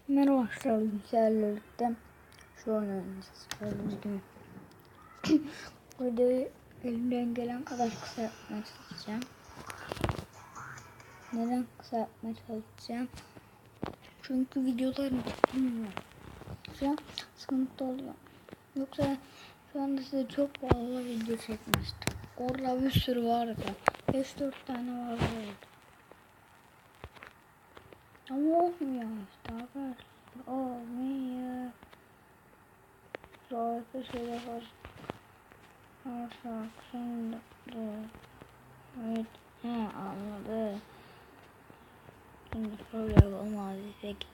Merhaba arkadaşlar, bilgisayarlarında şu an oynayacağız. Gördüğünüz gibi. Bu videoyu elimden gelen kadar kısa yapmaya çalışacağım. Neden kısa yapmaya çalışacağım? Çünkü videolarım bitmiyor. Şu an sıkıntı oluyor. Yoksa şu anda size çok fazla video çekmiştim. Orada bir sürü vardı. 5-4 tane vardı. Ama olmuyor işte arkadaşlar. Olmuyor. Zorlu şeyler var. Şarkısında evet, anladı. Şimdi şöyle olmaz bize getir.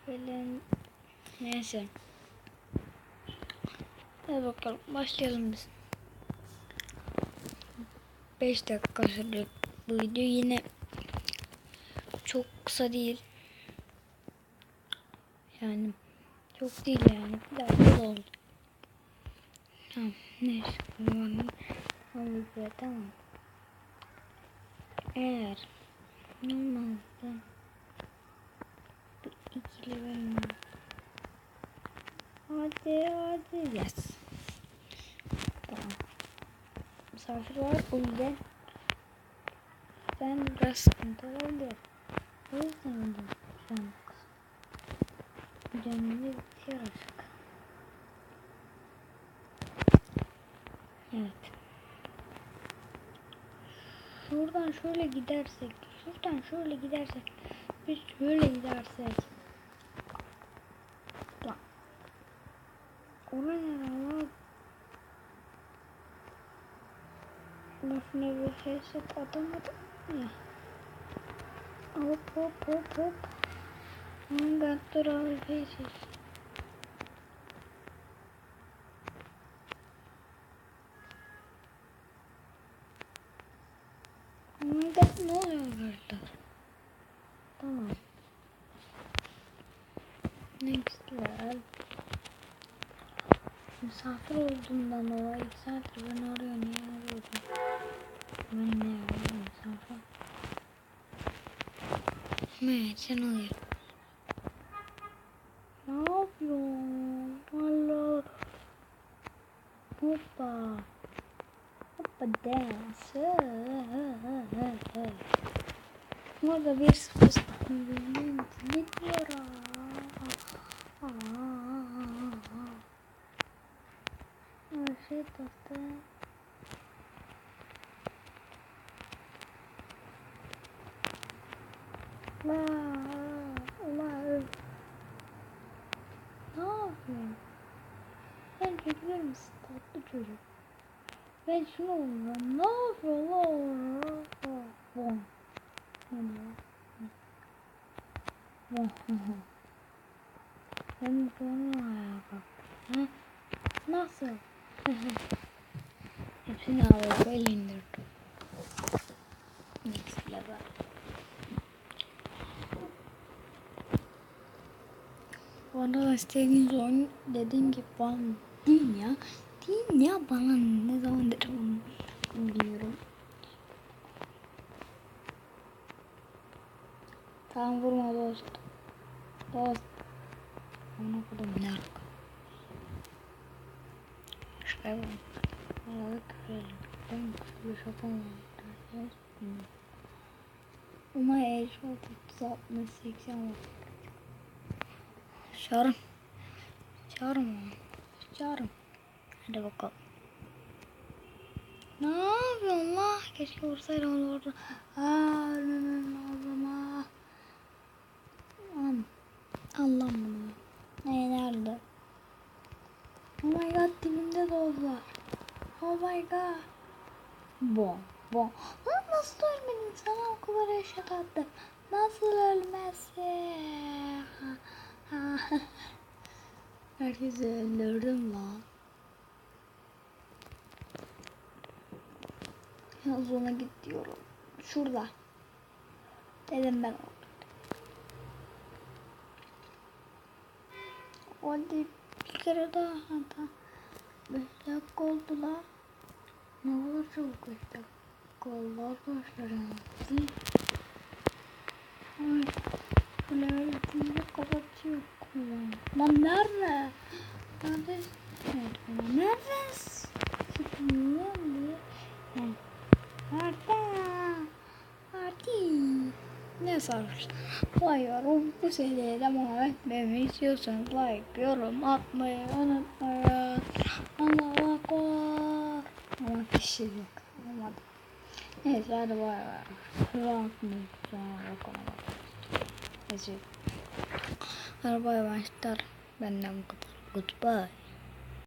Falan. Neyse. Hadi bakalım başlayalım biz. 5 dakika sürdü bu video, yine çok kısa değil. Yani çok değil yani. Biraz oldu. Tamam. Neyse. Tamam. Eğer olmazsa ikili benim. Hadi. Yes. Tamam. Misafir var. O yüzden ben biraz sıkıntı oldu. O yüzden de şu an canımı bitiyor artık. Evet. Şuradan şöyle gidersek. Biz şöyle gidersek. Lan. Oraya ne? Lafına bir headset atamadım ya. Hop. Hangi dur abi faces. Ne oluyor burada? Tamam. Next level. Misafir olduğumdan dolayı 2 saattir beni arıyor. Niye arıyordun? Ben ne arıyorum misafir? Evet, sen oluyor. Ne yapıyorsun? Allah. Hoppa dance. Orada bir sıfır gidiyor. Şey tatlı. Ne yapıyorsun? Sen çekilir misin tatlı çocuk? Ben şunu oluyorum. Ne yapıyorsun? Ben bunu ayağa kalktım. Nasıl? Hepsini alıp böyle indirdim. Next level. Bana istediğiniz oyun dediğim gibi bana değil ya bana ne zaman dedim bilmiyorum. Tamam vurma dost. Ona kadar ne arka. Şöyle bana küfrelim. Ben küfürlü şapam var. Ama eğer şu 30 80 var. Çağırım. Hadi bakalım. Ne yapıyorsun la? Keşke vursaydım onu orada. Ölmemem lazım ha. Allah'ım bunu. Nerede? Oh my god, dibimde doldular. Oh my god. Bom. Nasıl ölmedin? Sana o kadar yaşatattım. Nasıl ölmezsin? Herkesi öldürdüm lan. Zona git diyorum. Şurada. Dedim ben orada. Hadi bir kere daha hata. 5 dakika oldu lan. Ne olur çabuk 5 dakika oldu arkadaşlar ya. Ay, şöyle öyle kapatıyor. Lan nerede? Neredesin? Neredesin? Çıkmıyor. Nerede? Ne sarmış? Vay yavrum, bu seriye devam etmemi istiyorsanız like, yorum atmayı unutmayın. Allah'a akbar. Ama kişi yok. Olmadı. Neyse hadi bay bay. Sonra bakalım. Neyse. Hadi bay bay. Benden goodbye.